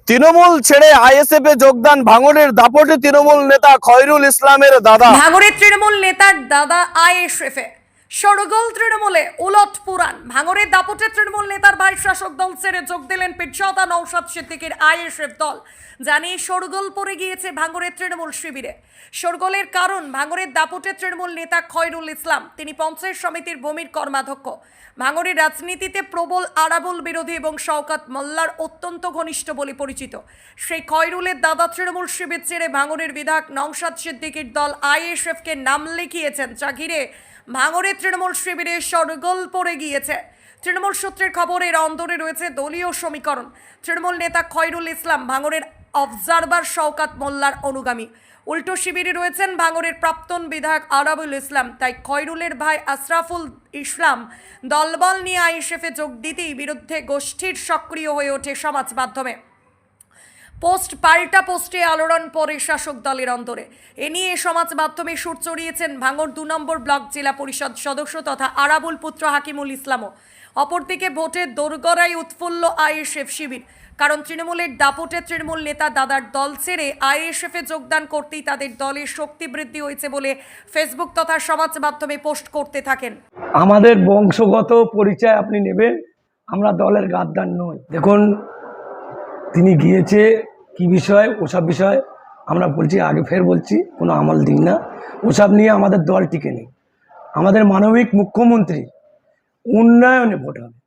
তৃণমূল ছেড়ে আইএসএফ এ যোগদান ভাঙড়ের দাপটে তৃণমূল নেতা খয়রুল ইসলামের দাদা। ভাঙড়ের তৃণমূল নেতার দাদা আইএসএফ এ সরগোল তৃণমূলে উলট পুরাণ। ভাঙড়ের দাপটে তৃণমূল নেতার ভাই শাসক দল ছেড়ে যোগ দিলেন পিঠসাওতা নওশাদ সিদ্দিকীর আইএসএফ দল। জানিয়ে সরগোল পড়ে গিয়েছে ভাঙড়ের তৃণমূল শিবিরে। সরগোলের কারণ, ভাঙড়ের দাপটে তৃণমূল নেতা খয়রুল ইসলাম, তিনি পঞ্চায়েত সমিতির ভূমির কর্মাধ্যক্ষ। ভাঙড়ের রাজনীতিতে প্রবল আরাবুল বিরোধী এবং শওকত মোল্লার অত্যন্ত ঘনিষ্ঠ বলে পরিচিত। সেই খয়রুলের দাদা তৃণমূল শিবির ছেড়ে ভাঙড়ের বিধায়ক নওশাদ সিদ্দিকীর দল আইএসএফকে নাম লিখিয়েছেন, যা ঘিরে ভাঙড়ের তৃণমূল শিবিরে সরগোল পড়ে গিয়েছে। তৃণমূল সূত্রের খবর, এর অন্দরে রয়েছে দলীয় সমীকরণ। তৃণমূল নেতা খয়রুল ইসলাম ভাঙড়ের অবজারভার শওকত মোল্লার অনুগামী। উল্টো শিবিরে রয়েছেন ভাঙড়ের প্রাক্তন বিধায়ক আরাবুল ইসলাম। তাই খয়রুলের ভাই আশরাফুল ইসলাম দলবল নিয়ে আইএসএফে যোগ দিতেই বিরুদ্ধে গোষ্ঠীর সক্রিয় হয়ে ওঠে সমাজ মাধ্যমে। পোস্ট পাল্টা পোস্টে আলোড়ন পরে শাসক দলের অন্তরে। এ নিয়ে সমাজ মাধ্যমে সুর চড়িয়েছেন ভাঙড় 2 নম্বর ব্লক জেলা পরিষদ সদস্য তথা আরাবুল পুত্র হাকিমুল ইসলামও। অপরদিকে ভোটের দোরগড়ায় উৎফুল্ল আইএসএফ শিবির। কারণ তৃণমূলের দাপটে তৃণমূল নেতা দাদার দল ছেড়ে আইএসএফে যোগদান করতেই তাদের দলের শক্তি বৃদ্ধি হয়েছে বলে ফেসবুক তথা সমাজ মাধ্যমে পোস্ট করতে থাকেন। আমাদের বংশগত পরিচয় আপনি নেবেন, আমরা দলের গাদ্দার নই। দেখুন, তিনি গিয়েছে কি বিষয়, ওসব বিষয় আমরা বলছি, আগে ফের বলছি, কোনো আমল দিই না ওসব নিয়ে। আমাদের দল টিকে নেই। আমাদের মানবিক মুখ্যমন্ত্রী উন্নয়নে ভোট হবে।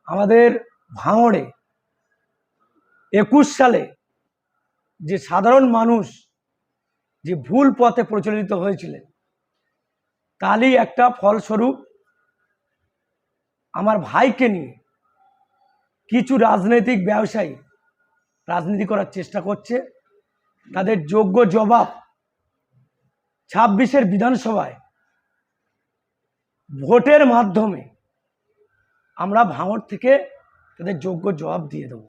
আমাদের ভাঙড়ে 21 সালে যে সাধারণ মানুষ যে ভুল পথে প্রচলিত হয়েছিলেন, তারই একটা ফলস্বরূপ আমার ভাইকে নিয়ে কিছু রাজনৈতিক ব্যবসায়ী রাজনীতি করার চেষ্টা করছে। তাদের যোগ্য জবাব 26-এর বিধানসভায় ভোটের মাধ্যমে আমরা ভাঙড় থেকে তাদের যোগ্য জবাব দিয়ে দেব।